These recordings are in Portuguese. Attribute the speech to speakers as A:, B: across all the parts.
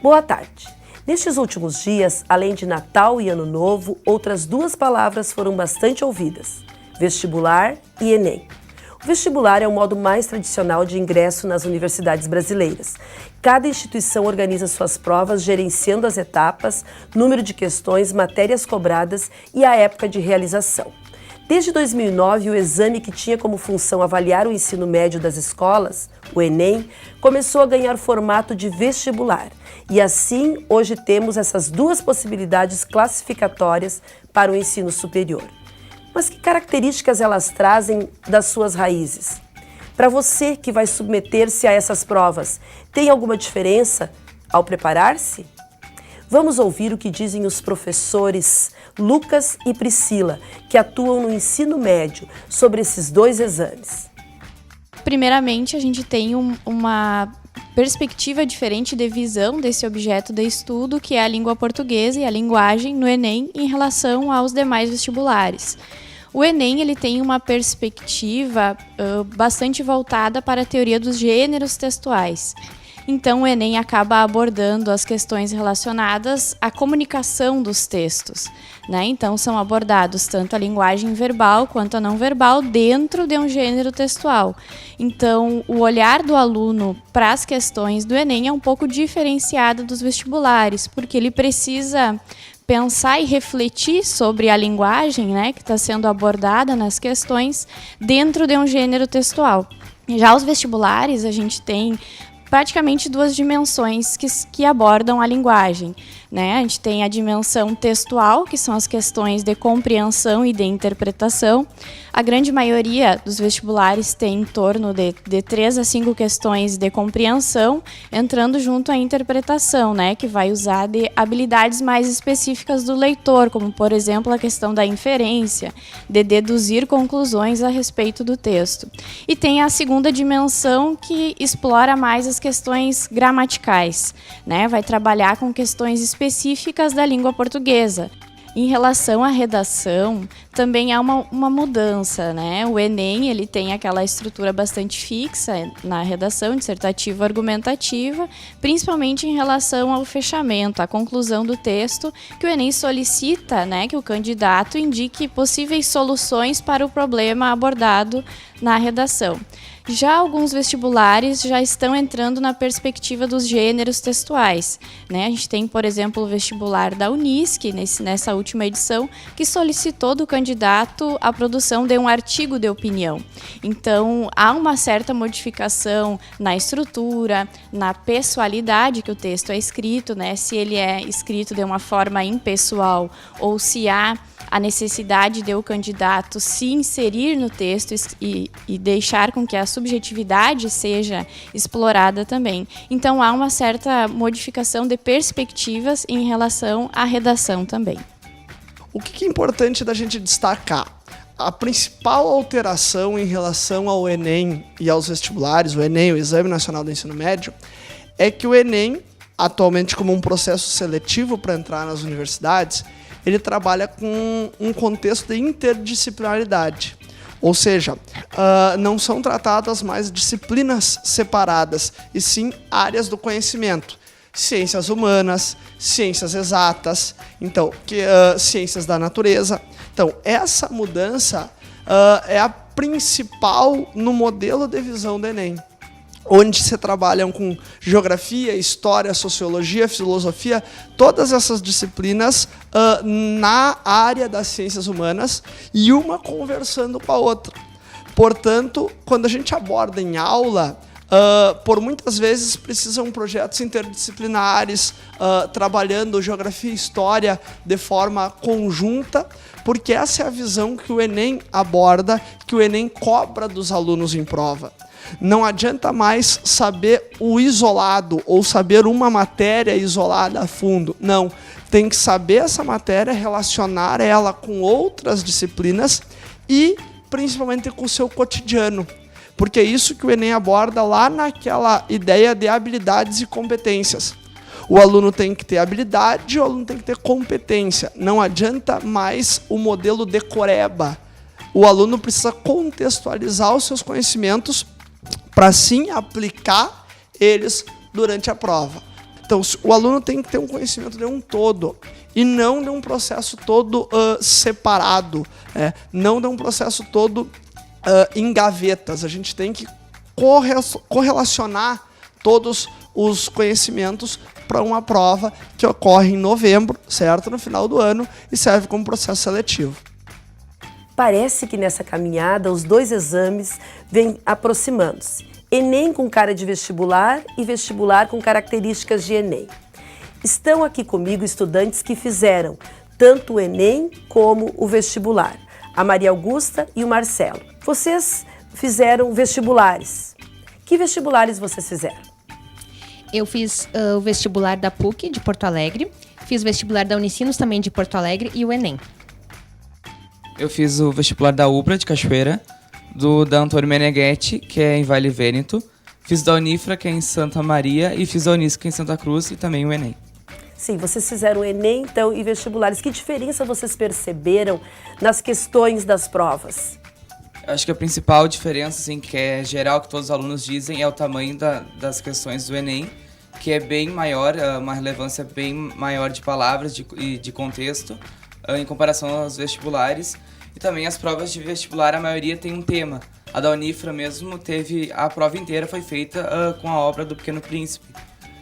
A: Boa tarde. Nestes últimos dias, além de Natal e Ano Novo, outras duas palavras foram bastante ouvidas: vestibular e Enem. O vestibular é o modo mais tradicional de ingresso nas universidades brasileiras. Cada instituição organiza suas provas gerenciando as etapas, número de questões, matérias cobradas e a época de realização. Desde 2009, o exame que tinha como função avaliar o ensino médio das escolas, o Enem, começou a ganhar formato de vestibular. E assim, hoje temos essas duas possibilidades classificatórias para o ensino superior. Mas que características elas trazem das suas raízes? Para você que vai submeter-se a essas provas, tem alguma diferença ao preparar-se? Vamos ouvir o que dizem os professores Lucas e Priscila, que atuam no ensino médio, sobre esses dois exames.
B: Primeiramente, a gente tem uma perspectiva diferente de visão desse objeto de estudo, que é a língua portuguesa e a linguagem no Enem, em relação aos demais vestibulares. O Enem ele tem uma perspectiva bastante voltada para a teoria dos gêneros textuais. Então, o Enem acaba abordando as questões relacionadas à comunicação dos textos, né? Então, são abordados tanto a linguagem verbal quanto a não verbal dentro de um gênero textual. Então, o olhar do aluno para as questões do Enem é um pouco diferenciado dos vestibulares, porque ele precisa pensar e refletir sobre a linguagem, né, que está sendo abordada nas questões dentro de um gênero textual. Já os vestibulares, a gente tem praticamente duas dimensões que abordam a linguagem, né? A gente tem a dimensão textual, que são as questões de compreensão e de interpretação. A grande maioria dos vestibulares tem em torno de 3 a 5 questões de compreensão, entrando junto à interpretação, né? Que vai usar de habilidades mais específicas do leitor, como, por exemplo, a questão da inferência, de deduzir conclusões a respeito do texto. E tem a segunda dimensão, que explora mais as questões gramaticais, né? Vai trabalhar com questões específicas da língua portuguesa. Em relação à redação, também há uma mudança, né? O Enem ele tem aquela estrutura bastante fixa na redação dissertativa argumentativa, principalmente em relação ao fechamento, à conclusão do texto, que o Enem solicita, né, que o candidato indique possíveis soluções para o problema abordado na redação. Já alguns vestibulares já estão entrando na perspectiva dos gêneros textuais, né? A gente tem, por exemplo, o vestibular da Unisc, nessa última edição, que solicitou do candidato a produção de um artigo de opinião. Então, há uma certa modificação na estrutura, na pessoalidade que o texto é escrito, né? Se ele é escrito de uma forma impessoal ou se há a necessidade de o candidato se inserir no texto e deixar com que a subjetividade seja explorada também. Então, há uma certa modificação de perspectivas em relação à redação também.
C: O que é importante da gente destacar? A principal alteração em relação ao Enem e aos vestibulares, o Enem, o Exame Nacional do Ensino Médio, é que o Enem, atualmente como um processo seletivo para entrar nas universidades, ele trabalha com um contexto de interdisciplinaridade. Ou seja, não são tratadas mais disciplinas separadas, e sim áreas do conhecimento. Ciências humanas, ciências exatas, então, ciências da natureza. Então, essa mudança é a principal no modelo de visão do Enem, onde se trabalham com geografia, história, sociologia, filosofia, todas essas disciplinas na área das ciências humanas, e uma conversando com a outra. Portanto, quando a gente aborda em aula, por muitas vezes precisam projetos interdisciplinares, trabalhando geografia e história de forma conjunta, porque essa é a visão que o Enem aborda, que o Enem cobra dos alunos em prova. Não adianta mais saber o isolado ou saber uma matéria isolada a fundo. Não, tem que saber essa matéria, relacionar ela com outras disciplinas e principalmente com o seu cotidiano. Porque é isso que o Enem aborda lá naquela ideia de habilidades e competências. O aluno tem que ter habilidade, o aluno tem que ter competência. Não adianta mais o modelo decoreba. O aluno precisa contextualizar os seus conhecimentos para sim aplicar eles durante a prova. Então, o aluno tem que ter um conhecimento de um todo e não de um processo todo separado, não de um processo todo em gavetas. A gente tem que correlacionar todos os conhecimentos para uma prova que ocorre em novembro, certo? No final do ano, e serve como processo seletivo.
A: Parece que nessa caminhada os dois exames vêm aproximando-se. Enem com cara de vestibular e vestibular com características de Enem. Estão aqui comigo estudantes que fizeram tanto o Enem como o vestibular. A Maria Augusta e o Marcelo. Vocês fizeram vestibulares. Que vestibulares vocês fizeram?
D: Eu fiz o vestibular da PUC de Porto Alegre, fiz o vestibular da Unicinos também de Porto Alegre e o Enem.
E: Eu fiz o vestibular da UBRA de Cachoeira, da Antônio Meneghetti, que é em Vale Vêneto, fiz da Unifra, que é em Santa Maria, e fiz da Unisca em Santa Cruz, e também o Enem.
A: Sim, vocês fizeram o Enem, então, e vestibulares. Que diferença vocês perceberam nas questões das provas?
E: Acho que a principal diferença, assim, que é geral, que todos os alunos dizem, é o tamanho das questões do Enem, que é bem maior, uma relevância bem maior de palavras e de contexto, em comparação aos vestibulares. E também as provas de vestibular, a maioria tem um tema. A da Unifra mesmo a prova inteira foi feita com a obra do Pequeno Príncipe.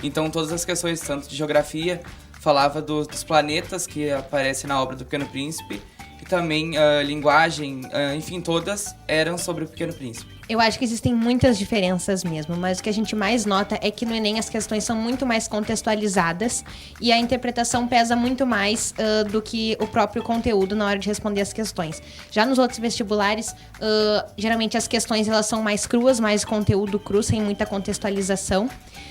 E: Então todas as questões, tanto de geografia, falava dos planetas que aparecem na obra do Pequeno Príncipe, e também linguagem, enfim, todas eram sobre o Pequeno Príncipe.
D: Eu acho que existem muitas diferenças mesmo, mas o que a gente mais nota é que no Enem as questões são muito mais contextualizadas e a interpretação pesa muito mais do que o próprio conteúdo na hora de responder as questões. Já nos outros vestibulares, geralmente as questões elas são mais cruas, mais conteúdo cru, sem muita contextualização.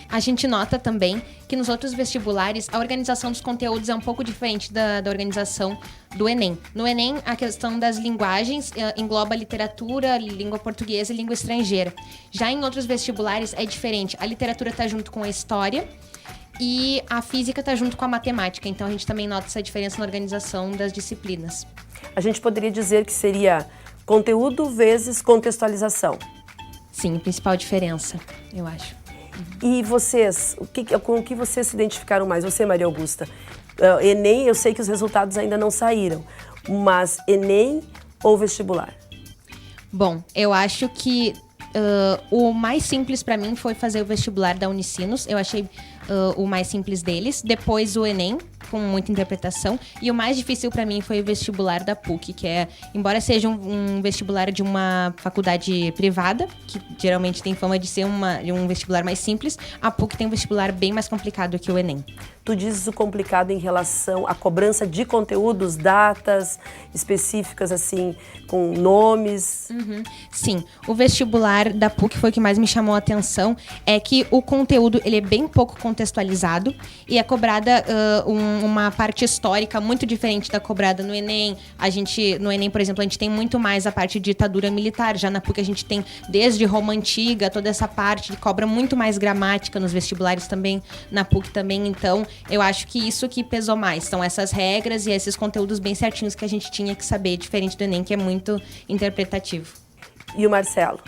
D: A gente nota também que nos outros vestibulares a organização dos conteúdos é um pouco diferente da organização do Enem. No Enem, a questão das linguagens engloba literatura, língua portuguesa e língua estrangeira. Já em outros vestibulares é diferente. A literatura está junto com a história e a física está junto com a matemática. Então a gente também nota essa diferença na organização das disciplinas. A
A: gente poderia dizer que seria conteúdo vezes contextualização.
D: Sim, a principal diferença, eu acho.
A: E vocês, com o que vocês se identificaram mais? Você, Maria Augusta, Enem, eu sei que os resultados ainda não saíram, mas Enem ou vestibular?
D: Bom, eu acho que o mais simples para mim foi fazer o vestibular da Unicinos. Eu achei o mais simples deles. Depois o Enem, com muita interpretação. E o mais difícil para mim foi o vestibular da PUC, que é, embora seja um vestibular de uma faculdade privada, que geralmente tem fama de ser um vestibular mais simples, a PUC tem um vestibular bem mais complicado que o Enem.
A: Tu dizes o complicado em relação à cobrança de conteúdos, datas específicas, assim, com nomes?
D: Uhum. Sim, o vestibular da PUC foi o que mais me chamou a atenção, é que o conteúdo ele é bem pouco contextualizado e é cobrada uma parte histórica muito diferente da cobrada no Enem. No Enem, por exemplo, a gente tem muito mais a parte de ditadura militar, já na PUC a gente tem desde Roma Antiga, toda essa parte, que cobra muito mais gramática nos vestibulares também, na PUC também, então eu acho que isso que pesou mais, são essas regras e esses conteúdos bem certinhos que a gente tinha que saber, diferente do Enem, que é muito interpretativo.
A: E o Marcelo,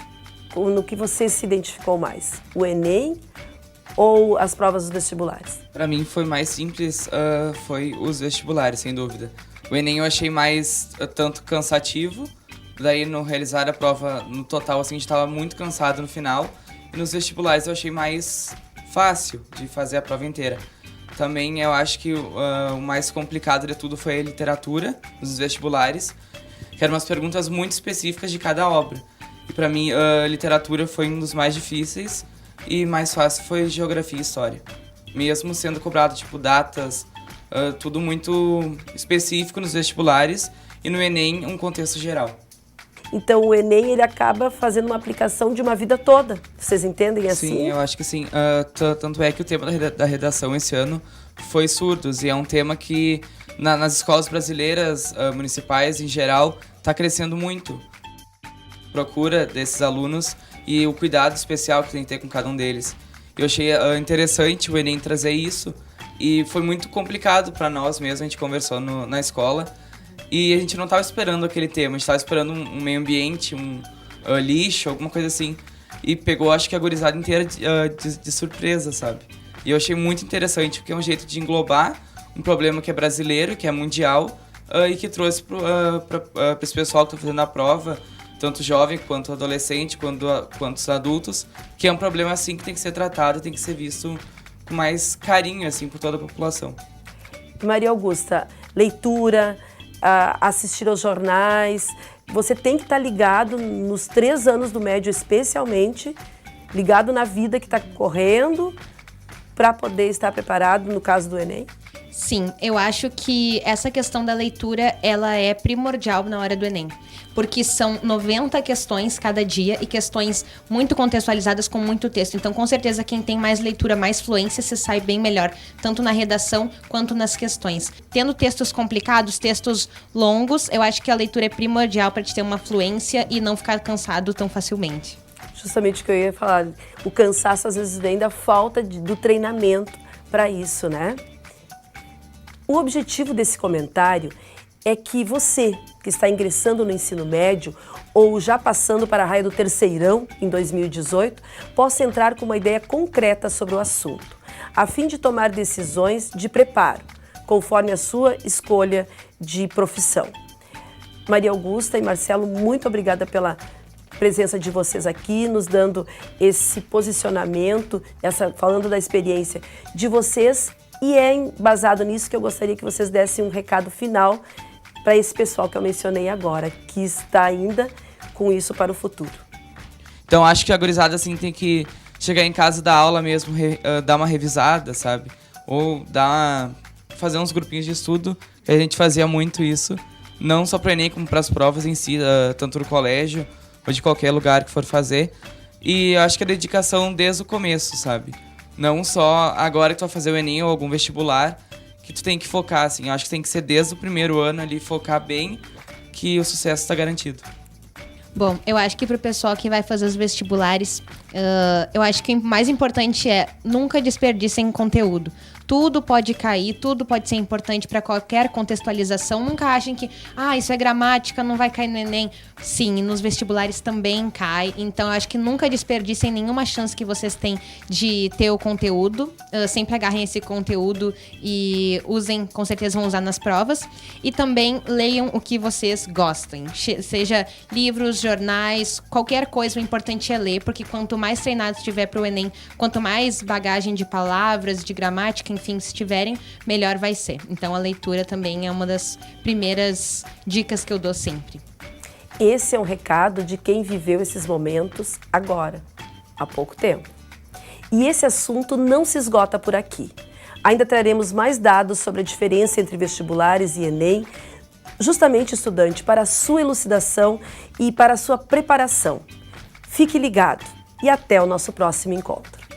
A: no que você se identificou mais? O Enem ou as provas dos vestibulares?
E: Para mim foi mais simples, foi os vestibulares, sem dúvida. O Enem eu achei mais tanto cansativo, daí no realizar a prova no total assim, a gente estava muito cansado no final, e nos vestibulares eu achei mais fácil de fazer a prova inteira. Também eu acho que o mais complicado de tudo foi a literatura nos vestibulares, que eram umas perguntas muito específicas de cada obra. E para mim, a literatura foi um dos mais difíceis e mais fácil foi geografia e história. Mesmo sendo cobrado, tipo, datas, tudo muito específico nos vestibulares e no Enem, um contexto geral.
A: Então o Enem ele acaba fazendo uma aplicação de uma vida toda. Vocês entendem assim?
E: Sim, eu acho que sim. Tanto é que o tema da redação esse ano foi surdos, e é um tema que nas escolas brasileiras, municipais em geral, está crescendo muito. Procura desses alunos e o cuidado especial que tem que ter com cada um deles. Eu achei interessante o Enem trazer isso, e foi muito complicado para nós mesmo, a gente conversou na escola. E a gente não estava esperando aquele tema, a gente estava esperando um meio ambiente, lixo, alguma coisa assim. E pegou, acho que a gurizada inteira de surpresa, sabe? E eu achei muito interessante, porque é um jeito de englobar um problema que é brasileiro, que é mundial, e que trouxe para esse pessoal que está fazendo a prova, tanto jovem quanto adolescente, quanto os adultos, que é um problema assim que tem que ser tratado, tem que ser visto com mais carinho assim por toda a população.
A: Maria Augusta, leitura, assistir aos jornais, você tem que estar ligado nos 3 anos do médio, especialmente, ligado na vida que está correndo, para poder estar preparado no caso do Enem?
D: Sim, eu acho que essa questão da leitura, ela é primordial na hora do Enem. Porque são 90 questões cada dia e questões muito contextualizadas com muito texto. Então, com certeza, quem tem mais leitura, mais fluência, se sai bem melhor, tanto na redação quanto nas questões. Tendo textos complicados, textos longos, eu acho que a leitura é primordial para te ter uma fluência e não ficar cansado tão facilmente.
A: Justamente o que eu ia falar, o cansaço às vezes vem da falta do treinamento para isso, né? O objetivo desse comentário é que você, que está ingressando no ensino médio ou já passando para a raia do terceirão em 2018, possa entrar com uma ideia concreta sobre o assunto, a fim de tomar decisões de preparo, conforme a sua escolha de profissão. Maria Augusta e Marcelo, muito obrigada pela presença de vocês aqui, nos dando esse posicionamento, falando da experiência de vocês. E é embasado nisso que eu gostaria que vocês dessem um recado final para esse pessoal que eu mencionei agora, que está ainda com isso para o futuro.
E: Então, acho que a gurizada assim, tem que chegar em casa da aula mesmo, dar uma revisada, sabe? Ou fazer uns grupinhos de estudo, que a gente fazia muito isso, não só para o Enem, como para as provas em si, tanto no colégio ou de qualquer lugar que for fazer. E eu acho que a dedicação desde o começo, sabe? Não só agora que tu vai fazer o Enem ou algum vestibular, que tu tem que focar, assim. Eu acho que tem que ser desde o primeiro ano ali, focar bem, que o sucesso está garantido.
D: Bom, eu acho que pro pessoal que vai fazer os vestibulares, eu acho que o mais importante é nunca desperdicem conteúdo. Tudo pode cair, tudo pode ser importante para qualquer contextualização. Nunca achem que, isso é gramática, não vai cair no Enem. Sim, nos vestibulares também cai. Então, eu acho que nunca desperdicem nenhuma chance que vocês têm de ter o conteúdo. Sempre agarrem esse conteúdo e usem, com certeza vão usar nas provas. E também leiam o que vocês gostem. Seja livros, jornais, qualquer coisa, o importante é ler, porque quanto mais treinado estiver para o Enem, quanto mais bagagem de palavras, de gramática, enfim, se tiverem, melhor vai ser. Então, a leitura também é uma das primeiras dicas que eu dou sempre.
A: Esse é um recado de quem viveu esses momentos agora, há pouco tempo. E esse assunto não se esgota por aqui. Ainda traremos mais dados sobre a diferença entre vestibulares e Enem, justamente, estudante, para a sua elucidação e para a sua preparação. Fique ligado e até o nosso próximo encontro.